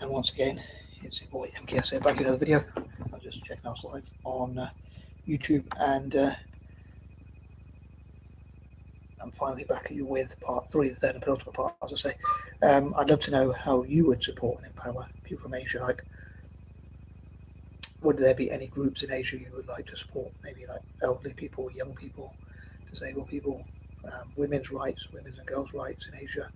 And once again, it's your boy M.K.S here, back in another video. I was just checking out live on YouTube, and I'm finally back at you with part 3, the third and penultimate part, as I say. I'd love to know how you would support and empower people from Asia. Like, would there be any groups in Asia you would like to support? Maybe like elderly people, young people, disabled people, women's rights, women's and girls' rights in Asia,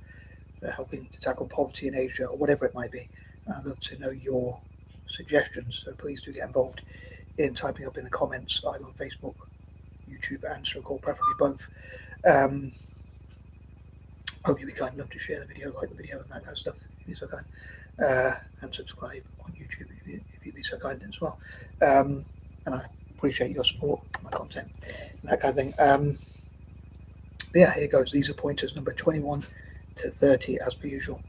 helping to tackle poverty in Asia, or whatever it might be. I'd love to know your suggestions, so please do get involved in typing up in the comments, either on Facebook, YouTube, and so-called preferably both. Hope you'll be kind enough to share the video, like the video, and that kind of stuff, if you're so kind, and subscribe on YouTube if you'd be so kind as well. And I appreciate your support for my content and that kind of thing. Yeah, here goes. These are pointers number 21 to 30 as per usual.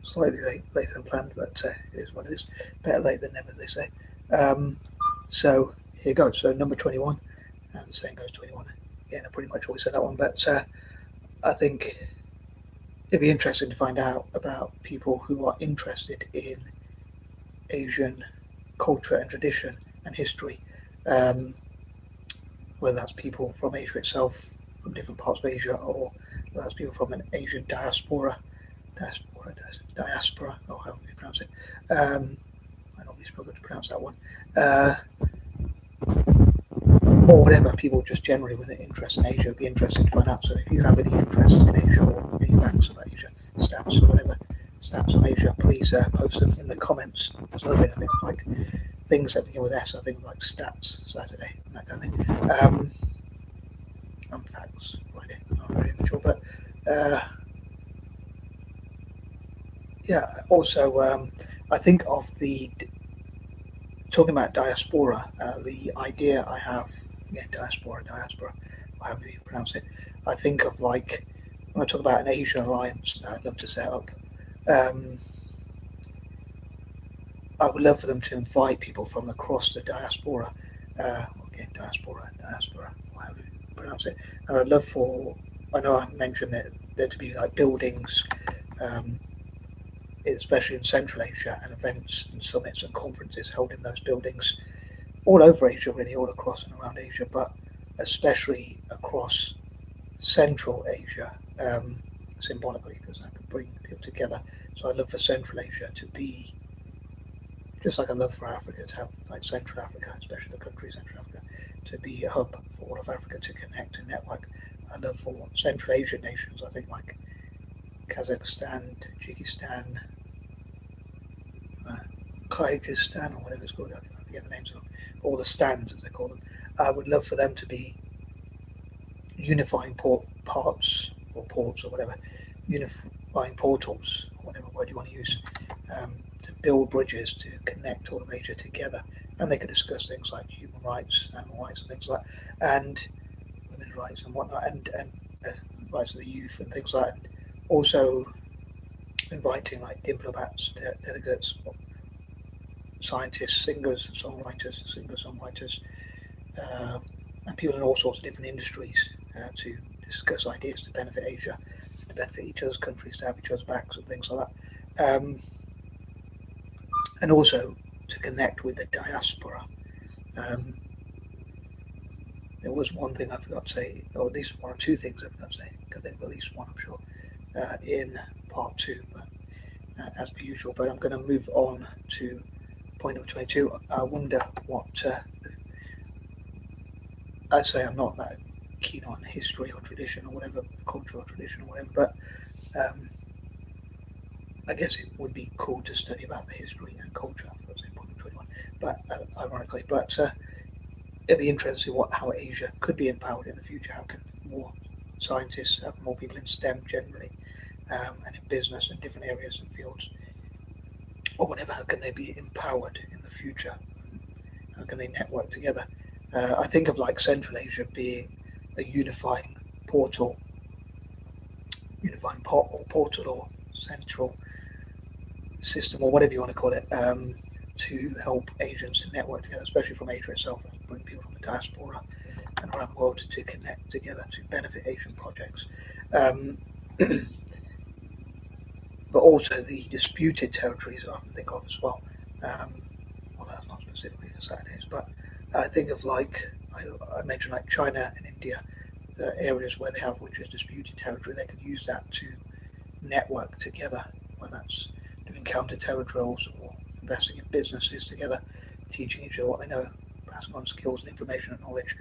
Slightly later than planned, but it is what it is. Better late than never, they say. So here goes. So number 21, and the saying goes 21. Again, I pretty much always said that one, but I think it'd be interesting to find out about people who are interested in Asian culture and tradition and history, whether that's people from Asia itself, from different parts of Asia, or whether that's people from an Asian diaspora, or however you pronounce it. I normally struggle to pronounce that one. Or whatever, people just generally with an interest in Asia would be interested to find out. So if you have any interest in Asia or any facts about Asia, stats or whatever, stats on Asia, please post them in the comments. That's another thing I think, like things that begin with S, I think like stats, Saturday, and that kind of thing. And facts, Friday, not very immature, but yeah, also I think of talking about diaspora, the idea I have, again, diaspora, or however you pronounce it, I think of like, when I talk about an Asian alliance that I'd love to set up, I would love for them to invite people from across the diaspora, again, diaspora, or however you pronounce it, and I'd love for, I know I mentioned that there to be like buildings, especially in Central Asia, and events and summits and conferences held in those buildings all over Asia, really, all across and around Asia, but especially across Central Asia, symbolically, because that could bring people together. So I'd love for Central Asia to be, just like I love for Africa to have like Central Africa, especially the country Central Africa, to be a hub for all of Africa to connect and network. I'd love for Central Asian nations, I think like Kazakhstan, Tajikistan, Kyrgyzstan, or whatever it's called, I forget the names of them, or the stands as they call them. I would love for them to be unifying ports or whatever, unifying portals, or whatever word you want to use, to build bridges to connect all of Asia together, and they could discuss things like human rights, animal rights, and things like that, and women's rights and whatnot, and rights of the youth and things like that, and also inviting like diplomats, delegates, scientists, songwriters, and people in all sorts of different industries to discuss ideas to benefit Asia, to benefit each other's countries, to have each other's backs and things like that. And also to connect with the diaspora. There was one thing I forgot to say, or at least one or two things I forgot to say. I think at least one, I'm sure, in part 2, but as per usual. But I'm going to move on to point number 22. I wonder what I'd say. I'm not that keen on history or tradition or whatever, cultural tradition or whatever, but I guess it would be cool to study about the history and culture. I forgot to say point number 21, but ironically, but it'd be interesting to see how Asia could be empowered in the future. How can more scientists, more people in STEM generally, and in business and different areas and fields, or whatever, how can they be empowered in the future? How can they network together? I think of like Central Asia being a unifying portal, or central system, or whatever you want to call it, to help Asians to network together, especially from Asia itself, and bring people from the diaspora and around the world to connect together to benefit Asian projects. but also the disputed territories I often think of as well. Well, that's not specifically for Saturdays, but I think of like I mentioned like China and India, the areas where they have which is disputed territory. They could use that to network together, whether that's doing counter-terror drills or investing in businesses together, teaching each other what they know, passing on skills and information and knowledge,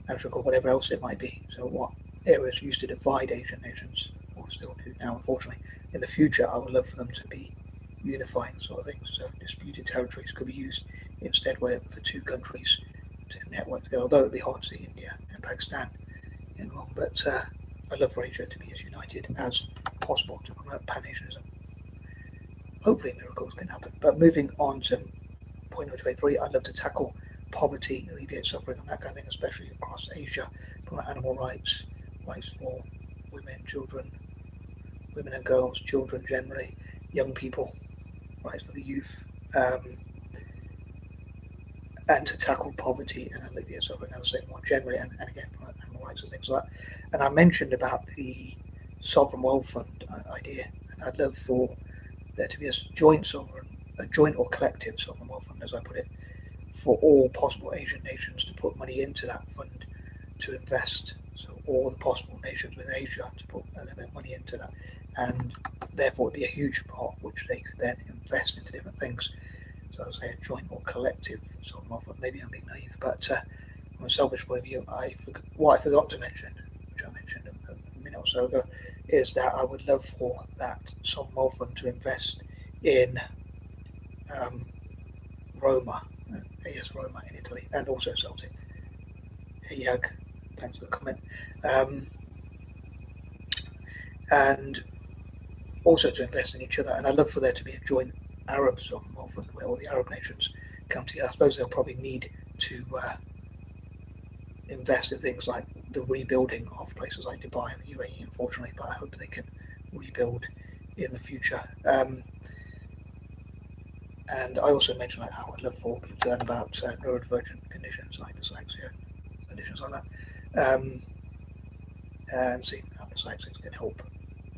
and for whatever else it might be. So what areas used to divide Asian nations, or still do now, unfortunately, in the future, I would love for them to be unifying sort of things. So disputed territories could be used instead where for two countries to network together, although it would be hard to see India and Pakistan in long. But I'd love for Asia to be as united as possible to promote Pan-Asianism. Hopefully miracles can happen. But moving on to point number 23, I'd love to tackle poverty, alleviate suffering and that kind of thing, especially across Asia, promote animal rights, rights for women, children, women and girls, children generally, young people, rights for the youth, and to tackle poverty and alleviate suffering, I would say more generally, and again, promote animal rights and things like that. And I mentioned about the sovereign wealth fund idea, and I'd love for there to be a joint or collective sovereign wealth fund, as I put it, for all possible Asian nations to put money into that fund to invest. So all the possible nations within Asia to put a little bit of money into that, and therefore it'd be a huge pot which they could then invest into different things. So I would say a joint or collective sovereign wealth fund. Maybe I'm being naive, but from a selfish point of view, what I forgot to mention, which I mentioned a minute or so ago, is that I would love for that sovereign wealth fund to invest in Roma, AS Roma in Italy, and also Celtic. Hey Yag, thanks for the comment. And also to invest in each other. And I'd love for there to be a joint Arab sovereign wealth fund where all the Arab nations come together. I suppose they'll probably need to invest in things like the rebuilding of places like Dubai and the UAE, unfortunately, but I hope they can rebuild in the future. And I also mentioned like how I'd love for people to learn about neurodivergent conditions like dyslexia, conditions like that, and seeing how dyslexics can help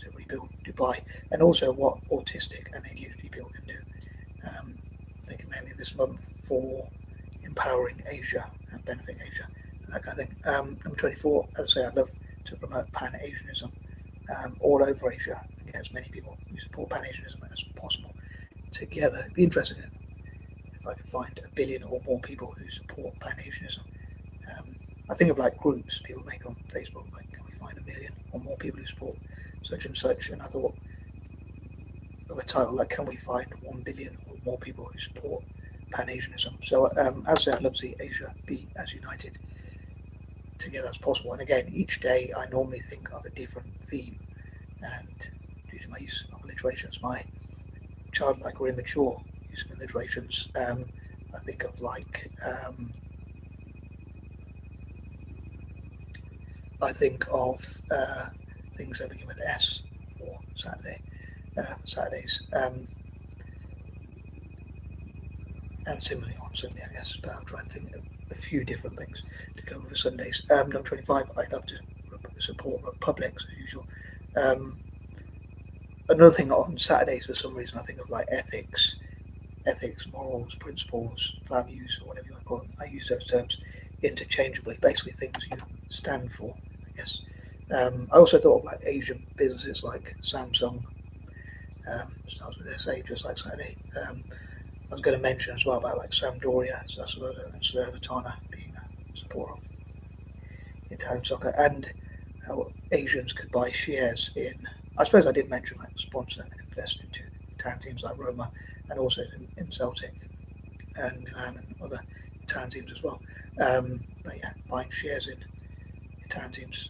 to rebuild Dubai, and also what autistic and ADHD people can do. Thinking mainly this month for empowering Asia and benefiting Asia, and that kind of thing. Number 24, as I say, I'd love to promote Pan-Asianism all over Asia and get as many people who support Pan-Asianism as possible together. It'd be interesting if I could find 1 billion or more people who support Pan-Asianism. I think of like groups people make on Facebook, like can we find 1 million or more people who support such and such, and I thought of a title like can we find 1 billion or more people who support Pan-Asianism. So as I say, I'd love to see Asia be as united together as possible. And again, each day I normally think of a different theme, and due to my use of alliterations, my childlike or immature use of alliterations, I think of like things that begin with S for Saturdays, and similarly on Sunday, I guess. But I'll try and think of a few different things to cover for Sundays. Number 25, I'd love to support Republics as usual. Another thing on Saturdays, for some reason, I think of like ethics, morals, principles, values, or whatever you want to call them. I use those terms interchangeably, basically things you stand for, I guess. I also thought of like Asian businesses like Samsung, starts with SA, just like Saturday. I was going to mention as well about like Sampdoria, Sassuolo, and Salernitana being a supporter of Italian soccer, and how Asians could buy shares in. I suppose I did mention like sponsor and invest into Italian teams like Roma, and also in Celtic and Milan and other Italian teams as well. But yeah, buying shares in Italian teams,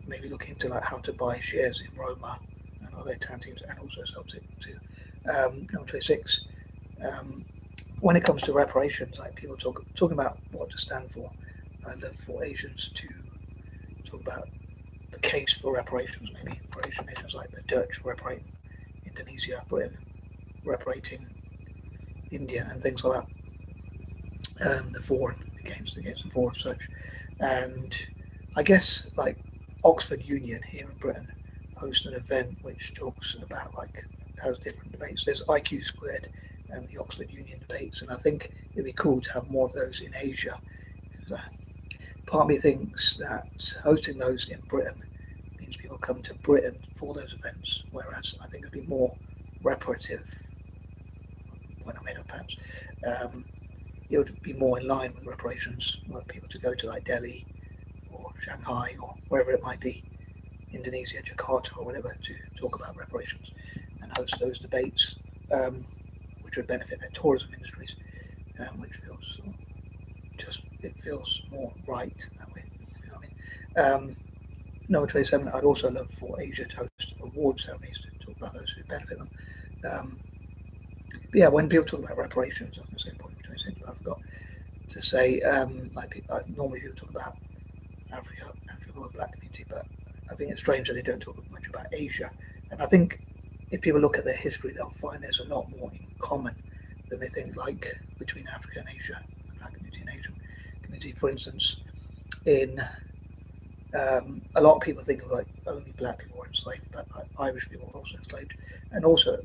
maybe looking into like how to buy shares in Roma and other Italian teams, and also Celtic too. Number 26. When it comes to reparations, like people talking about what to stand for, I'd love for Asians to talk about the case for reparations, maybe for Asian nations like the Dutch reparating Indonesia, Britain reparating India, and things like that. The for and against and for such, and I guess like Oxford Union here in Britain, host an event which talks about has different debates. There's IQ squared and the Oxford Union debates, and I think it'd be cool to have more of those in Asia. Part of me thinks that hosting those in Britain means people come to Britain for those events, whereas I think it'd be more reparative. When I made up, perhaps it would be more in line with reparations, for people to go to like Delhi or Shanghai or wherever it might be, Indonesia, Jakarta or whatever, to talk about reparations and host those debates, which would benefit their tourism industries, which feels it feels more right that way, if you know what I mean. Number 27, I'd also love for Asia to host award ceremonies to talk about those who benefit them. But yeah, when people talk about reparations, I'm going to say point 26, but I forgot to say, normally people talk about Africa or the black community, but I think it's strange that they don't talk much about Asia. And I think if people look at their history, they'll find there's a lot more in common than they think, like between Africa and Asia, the black community and Asian community. For instance, in a lot of people think of like only black people were enslaved, but Irish people were also enslaved, and also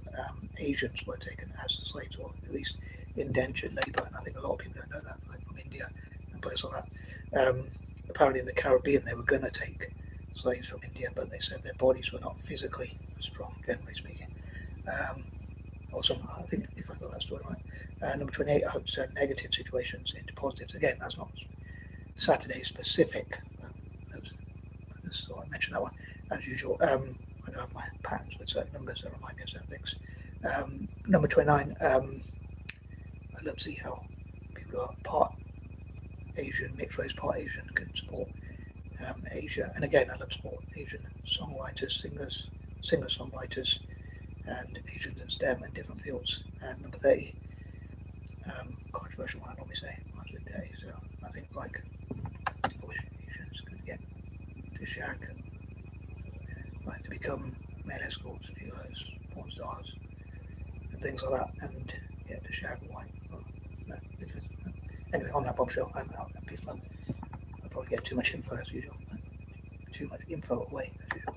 Asians were taken as slaves, or at least indentured labour. And I think a lot of people don't know that, like from India and places like that. Apparently, in the Caribbean, they were going to take slaves from India, but they said their bodies were not physically strong, generally speaking. Or something. I think if I got that story right. Number 28, I hope to turn negative situations into positives. Again, that's not Satur-days specific. I just thought I'd mention that one. As usual, I don't have my patterns with certain numbers that remind me of certain things. Number 29, I'd love to see how people who are part Asian, mixed race, part Asian, can support Asia. And again, I love to support Asian songwriters, singers, singer-songwriters, and Asians in STEM and different fields. And number 30, controversial one I normally say, mine's a bit dirty, so I think I wish Asians could get to shag, to become male escorts, gigolos, porn stars, and things like that, and get to shag white. Anyway, on that bombshell, I'm out. Peace, love. I'll probably get too much info as usual. Too much info away as usual.